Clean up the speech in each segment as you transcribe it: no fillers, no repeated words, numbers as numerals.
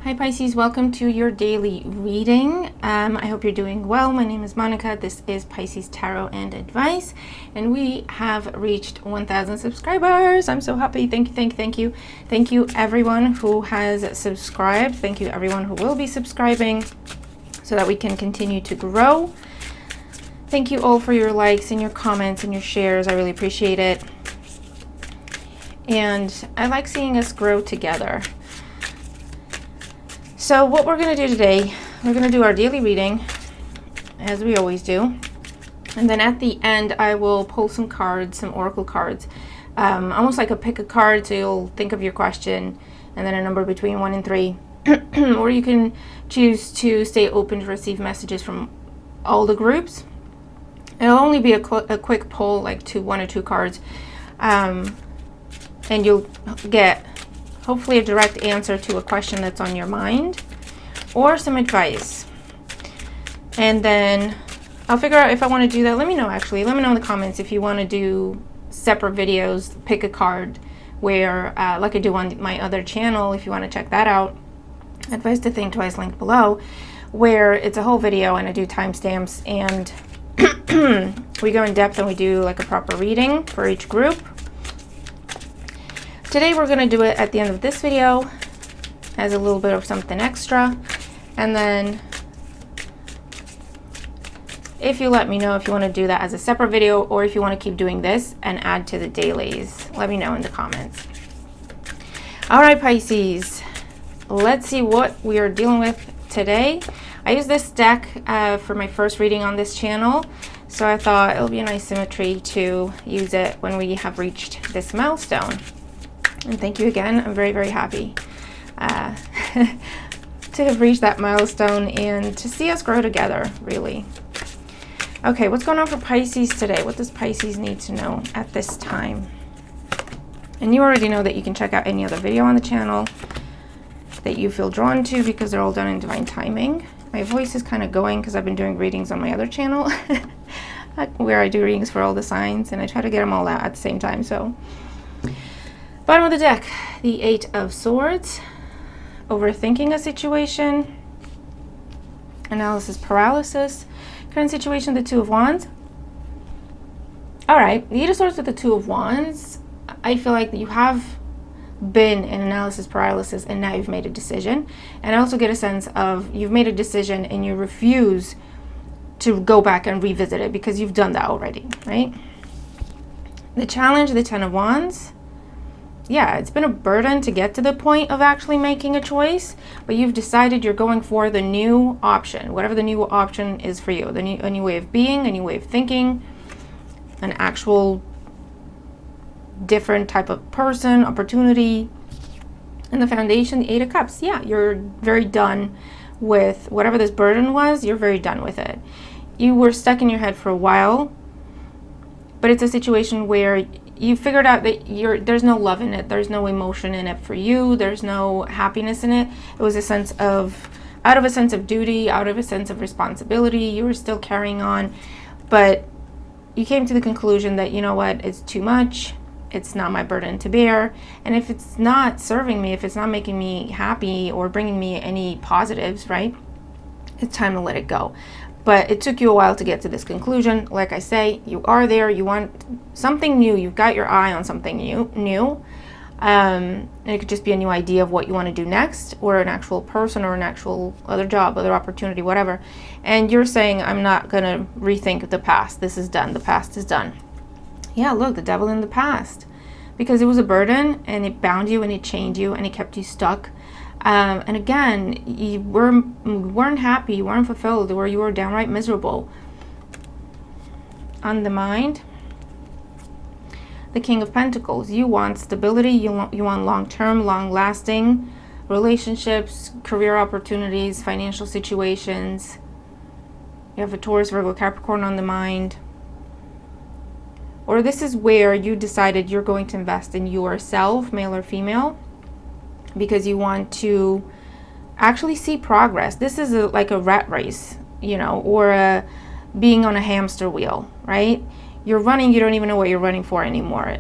Hi Pisces, welcome to your daily reading. I hope you're doing well. My name is Monica. This is Pisces Tarot and Advice, and we have reached 1,000 subscribers. I'm so happy. Thank you. Thank you everyone who has subscribed. Thank you everyone who will be subscribing so that we can continue to grow. Thank you all for your likes and your comments and your shares. I really appreciate it. And I like seeing us grow together. So what we're going to do today, we're going to do our daily reading, as we always do. And then at the end, I will pull some cards, some oracle cards, almost like a pick a card, so you'll think of your question, and then a number between 1 and 3. Or you can choose to stay open to receive messages from all the groups. It'll only be a quick pull, like 1 or 2 cards, and you'll get hopefully a direct answer to a question that's on your mind or some advice. And then I'll figure out if I want to do that. Let me know in the comments if you want to do separate videos, pick a card where like I do on my other channel, if you want to check that out. Advice to Think Twice, linked below, where it's a whole video and I do timestamps and we go in depth and we do like a proper reading for each group. Today we're going to do it at the end of this video as a little bit of something extra, and then if you let me know if you want to do that as a separate video or if you want to keep doing this and add to the dailies, let me know in the comments. Alright Pisces, let's see what we are dealing with today. I use this deck for my first reading on this channel, so I thought it'll be a nice symmetry to use it when we have reached this milestone. And thank you again. I'm very, very happy to have reached that milestone and to see us grow together, really. Okay, what's going on for Pisces today? What does Pisces need to know at this time? And you already know that you can check out any other video on the channel that you feel drawn to because they're all done in divine timing. My voice is kind of going because I've been doing readings on my other channel where I do readings for all the signs and I try to get them all out at the same time. So bottom of the deck, the 8 of Swords, overthinking a situation, analysis paralysis, current situation, the 2 of Wands. All right, the 8 of Swords with the 2 of Wands, I feel like you have been in analysis paralysis and now you've made a decision. And I also get a sense of you've made a decision and you refuse to go back and revisit it because you've done that already, right? The challenge, the 10 of Wands. Yeah, it's been a burden to get to the point of actually making a choice, but you've decided you're going for the new option, whatever the new option is for you, a new way of being, a new way of thinking, an actual different type of person, opportunity. And the foundation, the 8 of Cups. Yeah, you're very done with whatever this burden was. You're very done with it. You were stuck in your head for a while, but it's a situation where you figured out that there's no love in it. There's no emotion in it for you. There's no happiness in it. It was out of a sense of duty, out of a sense of responsibility. You were still carrying on, but you came to the conclusion that, you know what, it's too much. It's not my burden to bear. And if it's not serving me, if it's not making me happy or bringing me any positives, right, it's time to let it go. But it took you a while to get to this conclusion. Like I say, you are there. You want something new. You've got your eye on something new. And it could just be a new idea of what you want to do next, or an actual person, or an actual other job, other opportunity, whatever. And you're saying, I'm not going to rethink the past. This is done. The past is done. Yeah, look, the devil in the past. Because it was a burden, and it bound you, and it chained you, and it kept you stuck. And again, you weren't happy, you weren't fulfilled, or you were downright miserable. On the mind, the King of Pentacles. You want stability, you want long-term, long-lasting relationships, career opportunities, financial situations. You have a Taurus, Virgo, Capricorn on the mind. Or this is where you decided you're going to invest in yourself, male or female, because you want to actually see progress. This is like a rat race, or being on a hamster wheel, right? You're running, you don't even know what you're running for anymore.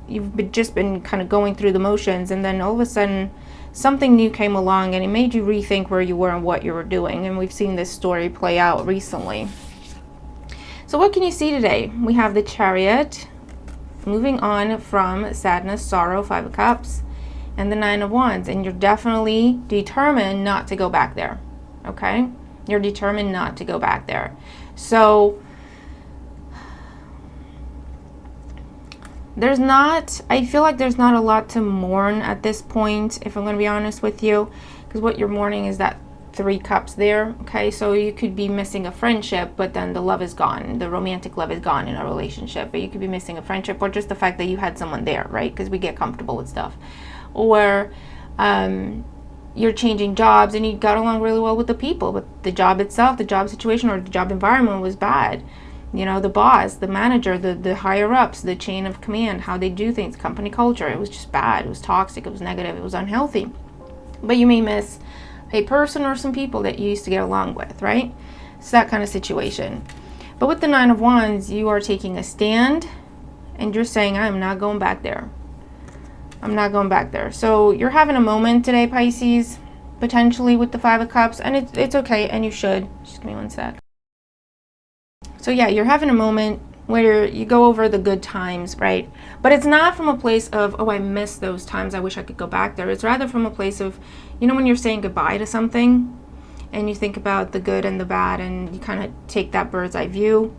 You've just been kind of going through the motions, and then all of a sudden something new came along and it made you rethink where you were and what you were doing. And we've seen this story play out recently. So what can you see today? We have the Chariot, moving on from sadness, sorrow, 5 of Cups, and the 9 of Wands. And you're definitely determined not to go back there, okay? You're determined not to go back there. So I feel like there's not a lot to mourn at this point, if I'm going to be honest with you, because what you're mourning is that 3 cups there, okay? So you could be missing a friendship, but then the love is gone. The romantic love is gone in a relationship, but you could be missing a friendship, or just the fact that you had someone there, right? Because we get comfortable with stuff. Or you're changing jobs and you got along really well with the people, but the job itself, the job situation or the job environment was bad. You know, the boss, the manager, the higher ups, the chain of command, how they do things, company culture, it was just bad. It was toxic, it was negative, it was unhealthy. But you may miss a person or some people that you used to get along with, right? It's that kind of situation. But with the 9 of Wands, you are taking a stand and you're saying, I'm not going back there. I'm not going back there. So you're having a moment today, Pisces, potentially with the 5 of Cups, and it's okay, and you should. Just give me one sec. So yeah, you're having a moment where you go over the good times, right? But it's not from a place of, oh, I miss those times, I wish I could go back there. It's rather from a place of, you know, when you're saying goodbye to something and you think about the good and the bad and you kind of take that bird's eye view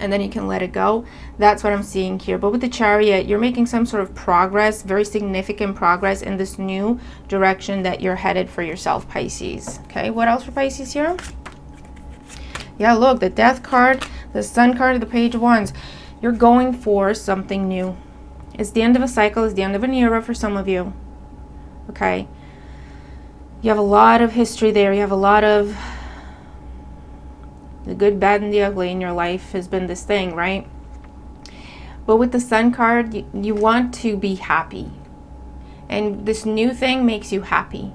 and then you can let it go. That's what I'm seeing here. But with the Chariot, you're making some sort of progress, very significant progress in this new direction that you're headed for yourself, Pisces. Okay, what else for Pisces here? Yeah, look, the Death card, the Sun card, the Page of Wands. You're going for something new. It's the end of a cycle. It's the end of an era for some of you. Okay? You have a lot of history there. You have a lot of the good, bad, and the ugly in your life has been this thing, right? But with the Sun card, you want to be happy. And this new thing makes you happy.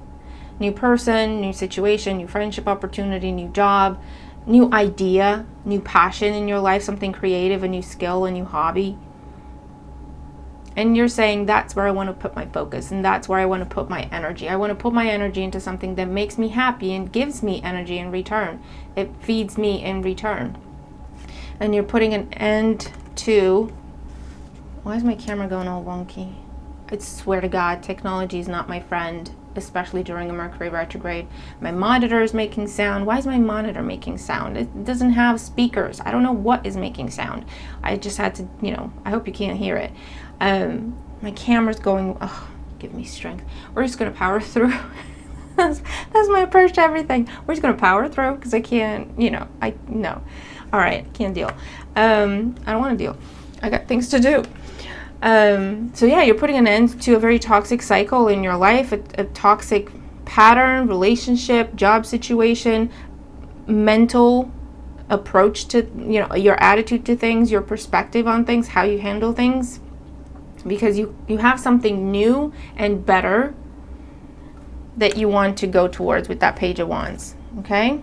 New person, new situation, new friendship opportunity, new job, new idea, new passion in your life, something creative, a new skill, a new hobby. And you're saying that's where I want to put my focus and that's where I want to put my energy. I want to put my energy into something that makes me happy and gives me energy in return. It feeds me in return. And you're putting an end to... Why is my camera going all wonky? I swear to God, technology is not my friend, especially during a Mercury retrograde. My monitor is making sound. Why is my monitor making sound? It doesn't have speakers. I don't know what is making sound. I just had to, you know, I hope you can't hear it. My camera's going, oh, give me strength. We're just going to power through. that's my approach to everything. We're just going to power through because I can't, you know, no. All right, can't deal. I don't want to deal. I got things to do. So yeah, you're putting an end to a very toxic cycle in your life, a toxic pattern, relationship, job situation, mental approach to, you know, your attitude to things, your perspective on things, how you handle things, because you have something new and better that you want to go towards with that Page of Wands, okay?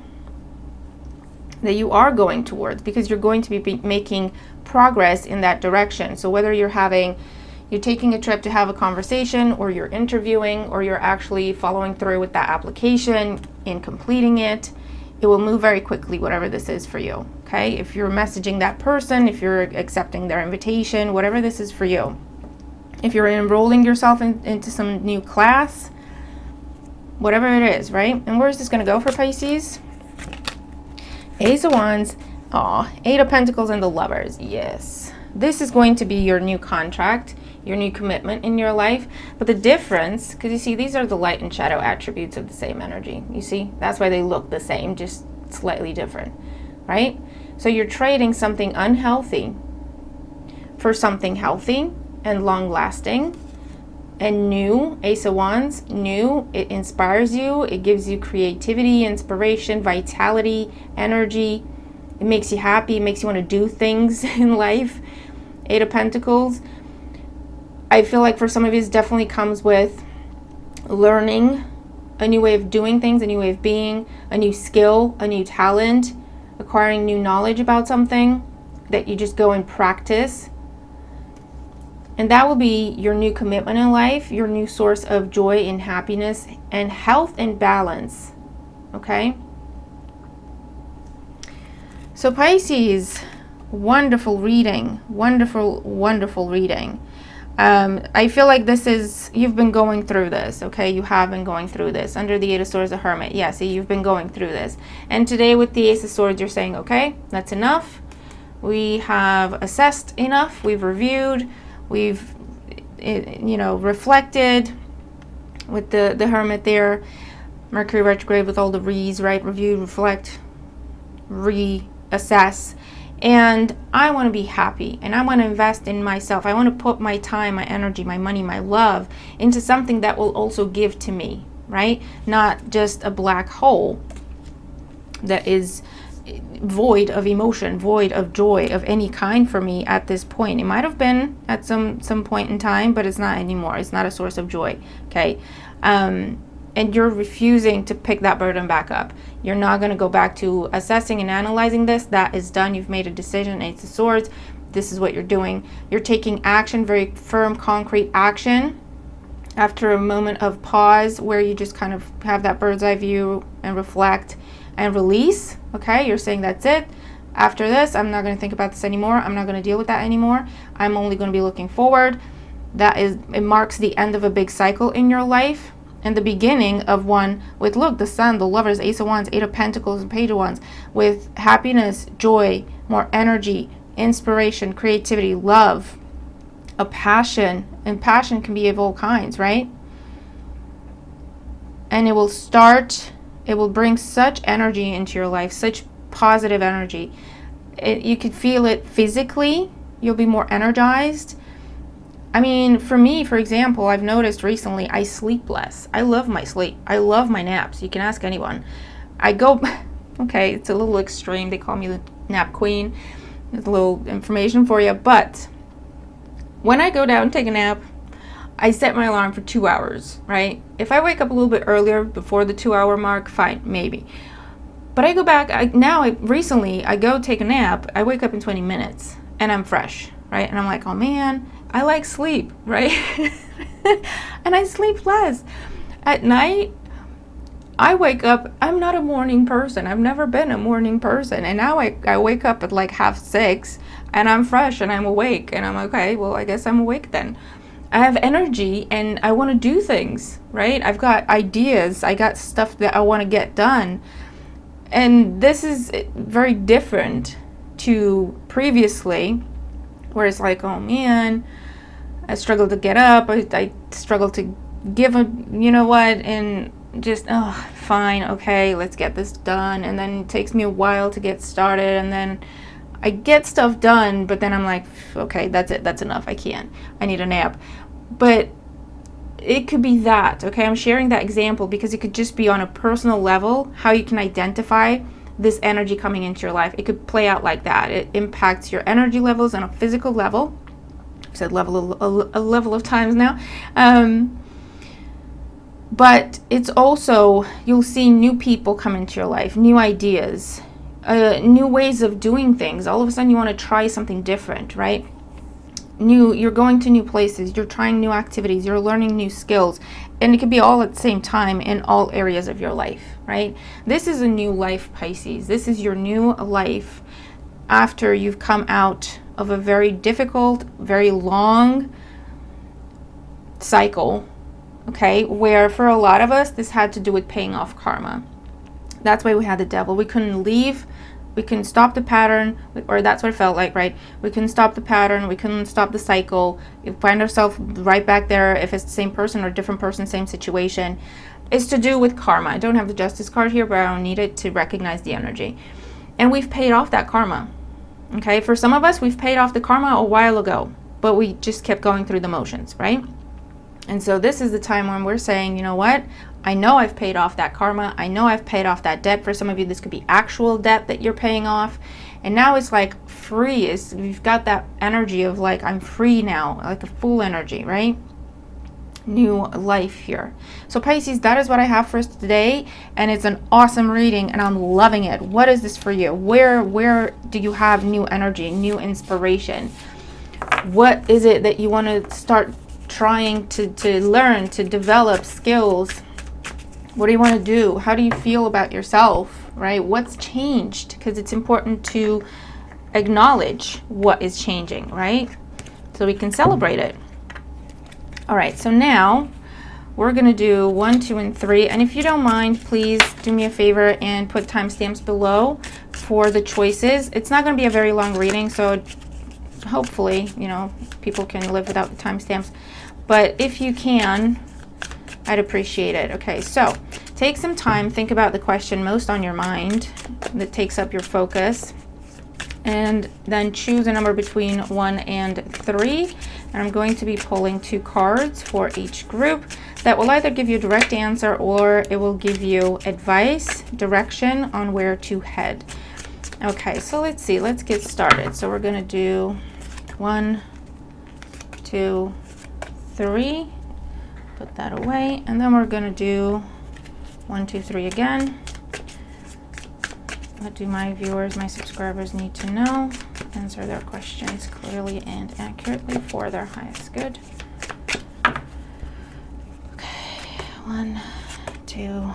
That you are going towards, because you're going to be making progress in that direction. So whether you're taking a trip to have a conversation, or you're interviewing, or you're actually following through with that application and completing it, it will move very quickly, whatever this is for you, okay? If you're messaging that person, if you're accepting their invitation, whatever this is for you. If you're enrolling yourself into some new class, whatever it is, right? And where is this going to go for Pisces? Ace of Wands, Eight of Pentacles, and the Lovers. Yes, this is going to be your new contract, your new commitment in your life. But the difference, because you see, these are the light and shadow attributes of the same energy. You see, that's why they look the same, just slightly different, right? So you're trading something unhealthy for something healthy and long-lasting and new. Ace of Wands, new. It inspires you. It gives you creativity, inspiration, vitality, energy. It makes you happy. It makes you want to do things in life. Eight of Pentacles. I feel like for some of you, it definitely comes with learning a new way of doing things, a new way of being, a new skill, a new talent, acquiring new knowledge about something that you just go and practice. And that will be your new commitment in life, your new source of joy and happiness and health and balance. Okay? So Pisces, wonderful reading. Wonderful, wonderful reading. I feel like you've been going through this, okay? You have been going through this. Under the Eight of Swords, the Hermit. Yeah, see, you've been going through this. And today with the Ace of Swords, you're saying, okay, that's enough. We have assessed enough. We've reviewed. We've, reflected with the Hermit there. Mercury retrograde with all the re's, right? Review, reflect, reassess. And I want to be happy, and I want to invest in myself. I want to put my time, my energy, my money, my love into something that will also give to me, right? Not just a black hole that is void of emotion, void of joy of any kind for me at this point. It might have been at some point in time, but it's not anymore. It's not a source of joy, okay? And you're refusing to pick that burden back up. You're not going to go back to assessing and analyzing this. That is done. You've made a decision. Ace of Swords. This is what you're doing. You're taking action, very firm, concrete action after a moment of pause where you just kind of have that bird's eye view and reflect and release. Okay, you're saying that's it. After this, I'm not going to think about this anymore. I'm not going to deal with that anymore. I'm only going to be looking forward. It marks the end of a big cycle in your life. And the beginning of one with, look, the Sun, the Lovers, Ace of Wands, Eight of Pentacles, and Page of Wands, with happiness, joy, more energy, inspiration, creativity, love, a passion. And passion can be of all kinds, right? And it will bring such energy into your life, such positive energy. You could feel it physically. You'll be more energized. I mean, for me, for example, I've noticed recently I sleep less. I love my sleep. I love my naps. You can ask anyone. Okay, it's a little extreme. They call me the nap queen. There's a little information for you. But when I go down and take a nap, I set my alarm for 2 hours, right? If I wake up a little bit earlier before the 2-hour mark, fine, maybe. But I go back, recently, I go take a nap, I wake up in 20 minutes, and I'm fresh, right? And I'm like, oh man, I like sleep, right? And I sleep less. At night, I wake up, I'm not a morning person. I've never been a morning person. And now I wake up at like 5:30, and I'm fresh, and I'm awake. And I'm okay, well, I guess I'm awake then. I have energy, and I want to do things, right? I've got ideas. I got stuff that I want to get done. And this is very different to previously, where it's like, oh man, I struggle to get up. I struggle to give a, you know what, and just, oh, fine, okay, let's get this done. And then it takes me a while to get started, and then I get stuff done, but then I'm like, okay, that's it, that's enough, I need a nap. But it could be that, okay? I'm sharing that example because it could just be on a personal level, how you can identify this energy coming into your life. It could play out like that. It impacts your energy levels on a physical level. I've said level a level of times now. But it's also, you'll see new people come into your life, new ideas, new ways of doing things. All of a sudden you want to try something different, right? You're going to new places, you're trying new activities, you're learning new skills, and it could be all at the same time in all areas of your life, right? This is a new life, Pisces. This is your new life after you've come out of a very difficult, very long cycle, okay, where for a lot of us this had to do with paying off karma. That's why we had the devil. We couldn't leave. We couldn't stop the pattern, or that's what it felt like, right? We couldn't stop the pattern. We couldn't stop the cycle. We find ourselves right back there. If it's the same person or different person, same situation. It's to do with karma. I don't have the justice card here, but I don't need it to recognize the energy. And we've paid off that karma. Okay, for some of us, we've paid off the karma a while ago, but we just kept going through the motions, right? And so this is the time when we're saying, you know what? I know I've paid off that karma. I know I've paid off that debt. For some of you, this could be actual debt that you're paying off. And now it's like free. We've got that energy of like, I'm free now, like the full energy, right? New life here. So Pisces, that is what I have for us today. And it's an awesome reading and I'm loving it. What is this for you? Where do you have new energy, new inspiration? What is it that you want to start trying to learn, to develop skills? What do you want to do? How do you feel about yourself, right? What's changed? Because it's important to acknowledge what is changing, right? So we can celebrate it. All right, so now we're going to do 1, 2, and 3. And if you don't mind, please do me a favor and put timestamps below for the choices. It's not going to be a very long reading, so hopefully, you know, people can live without the timestamps. But if you can, I'd appreciate it. Okay, so take some time, think about the question most on your mind that takes up your focus, and then choose a number between 1 and 3. And I'm going to be pulling 2 cards for each group that will either give you a direct answer or it will give you advice, direction on where to head. Okay, so let's see, let's get started. So we're going to do 1, 2, 3. Put that away, and then we're going to do 1, 2, 3 again. What do my viewers, my subscribers need to know? Answer their questions clearly and accurately for their highest good. Okay, 1, 2,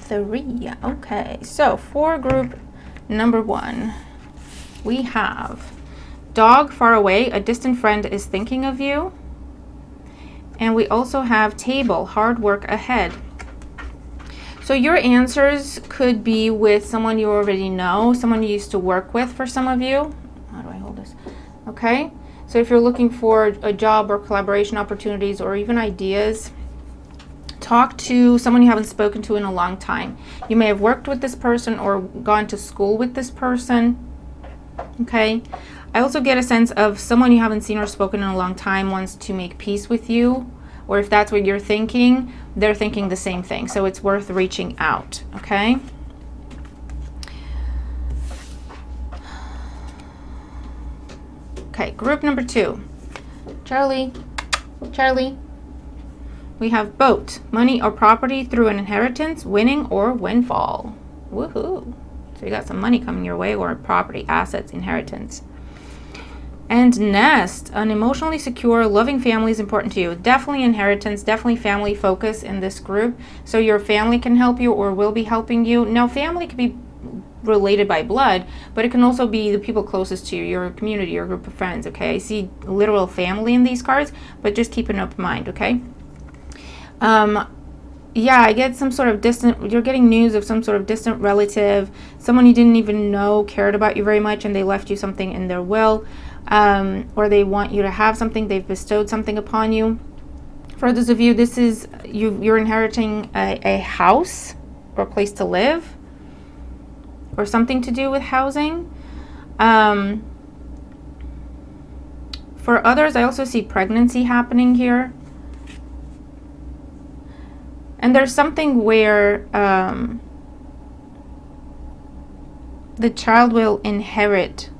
3. Okay, so for group number 1, we have dog far away, a distant friend is thinking of you. And we also have table, hard work ahead. So your answers could be with someone you already know, someone you used to work with for some of you. How do I hold this? Okay. So if you're looking for a job or collaboration opportunities or even ideas, talk to someone you haven't spoken to in a long time. You may have worked with this person or gone to school with this person. Okay. I also get a sense of someone you haven't seen or spoken in a long time wants to make peace with you, or if that's what you're thinking, they're thinking the same thing. So it's worth reaching out, okay? Okay, group number 2. Charlie. We have boat, money or property through an inheritance, winning or windfall. Woohoo. So you got some money coming your way, or property, assets, inheritance. And nest, an emotionally secure, loving family is important to you. Definitely inheritance, definitely family focus in this group. So your family can help you or will be helping you. Now, family can be related by blood, but it can also be the people closest to you, your community, your group of friends, okay? I see literal family in these cards, but just keep an open mind, okay? Yeah, I get some sort of distant, you're getting news of some sort of distant relative, someone you didn't even know cared about you very much and they left you something in their will. Or they want you to have something, they've bestowed something upon you. For those of you, this is you're inheriting a house or a place to live or something to do with housing. For others, I also see pregnancy happening here. And there's something where the child will inherit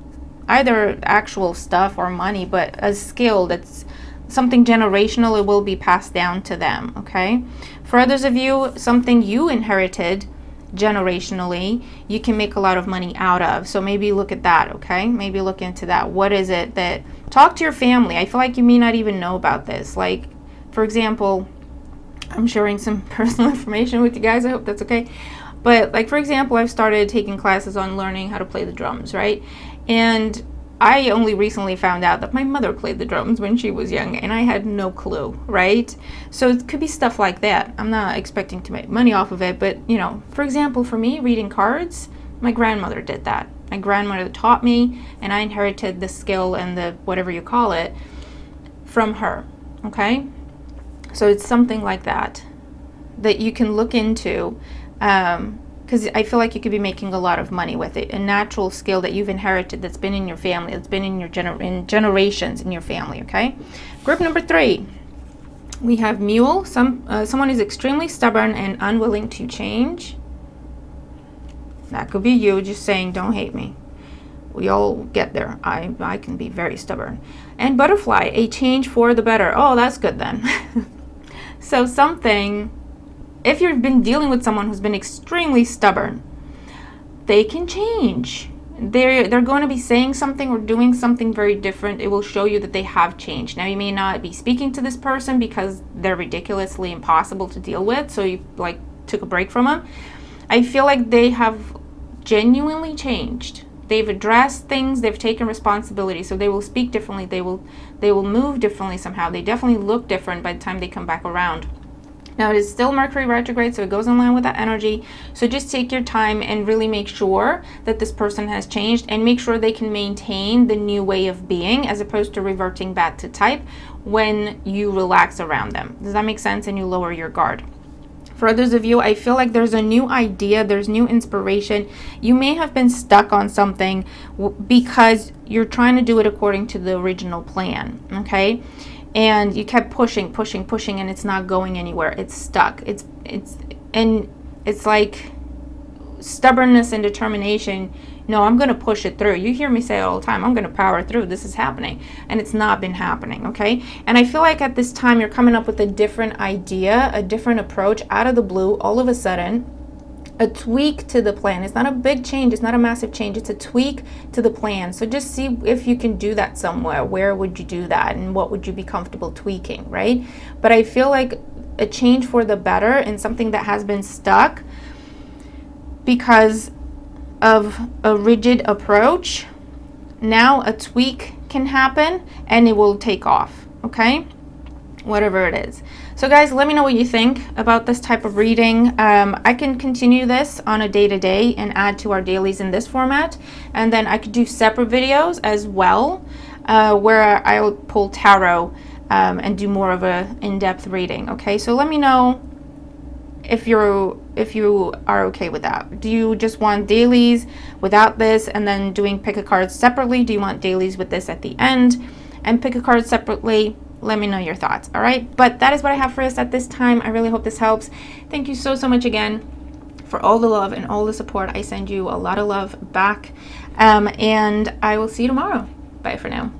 either actual stuff or money, but a skill that's something generational, it will be passed down to them, okay? For others of you, something you inherited generationally, you can make a lot of money out of. So maybe look at that, okay? Maybe look into that. What is it that, talk to your family. I feel like you may not even know about this. Like, for example, I'm sharing some personal information with you guys. I hope that's okay. But like, for example, I've started taking classes on learning how to play the drums, right? And I only recently found out that my mother played the drums when she was young, and I had no clue, right? So it could be stuff like that. I'm not expecting to make money off of it, but, you know, for example, for me, reading cards, my grandmother did that. My grandmother taught me, and I inherited the skill and the whatever you call it from her, okay? So it's something like that that you can look into, because I feel like you could be making a lot of money with it. A natural skill that you've inherited, that's been in your family, that's been in your generations in your family, okay? Group number 3, we have mule. Someone is extremely stubborn and unwilling to change. That could be you just saying, don't hate me. We all get there. I can be very stubborn. And butterfly, a change for the better. Oh, that's good then. So something, if you've been dealing with someone who's been extremely stubborn, they can change. they're going to be saying something or doing something very different. It will show you that they have changed. Now, you may not be speaking to this person because they're ridiculously impossible to deal with, so you like took a break from them. I feel like they have genuinely changed. They've addressed things, they've taken responsibility, so they will speak differently, they will move differently somehow. They definitely look different by the time they come back around. Now, it is still Mercury retrograde, so it goes in line with that energy. So just take your time and really make sure that this person has changed, and make sure they can maintain the new way of being as opposed to reverting back to type when you relax around them. Does that make sense? And you lower your guard. For others of you, I feel like there's a new idea, there's new inspiration. You may have been stuck on something because you're trying to do it according to the original plan, okay? And you kept pushing, and it's not going anywhere. It's stuck. It's like stubbornness and determination. No, I'm going to push it through. You hear me say it all the time. I'm going to power through. This is happening. And it's not been happening, okay? And I feel like at this time you're coming up with a different idea, a different approach out of the blue, all of a sudden. A tweak to the plan. It's not a big change. It's not a massive change. It's a tweak to the plan. So just see if you can do that somewhere. Where would you do that? And what would you be comfortable tweaking, right? But I feel like a change for the better in something that has been stuck because of a rigid approach. Now a tweak can happen and it will take off, okay? Whatever it is. So guys, let me know what you think about this type of reading. I can continue this on a day-to-day and add to our dailies in this format, and then I could do separate videos as well where I'll pull tarot and do more of a in-depth reading. Okay, so let me know if you are okay with that. Do you just want dailies without this and then doing pick a card separately? Do you want dailies with this at the end and pick a card separately? Let me know your thoughts, all right? But that is what I have for us at this time. I really hope this helps. Thank you so much again for all the love and all the support. I send you a lot of love back, and I will see you tomorrow. Bye for now.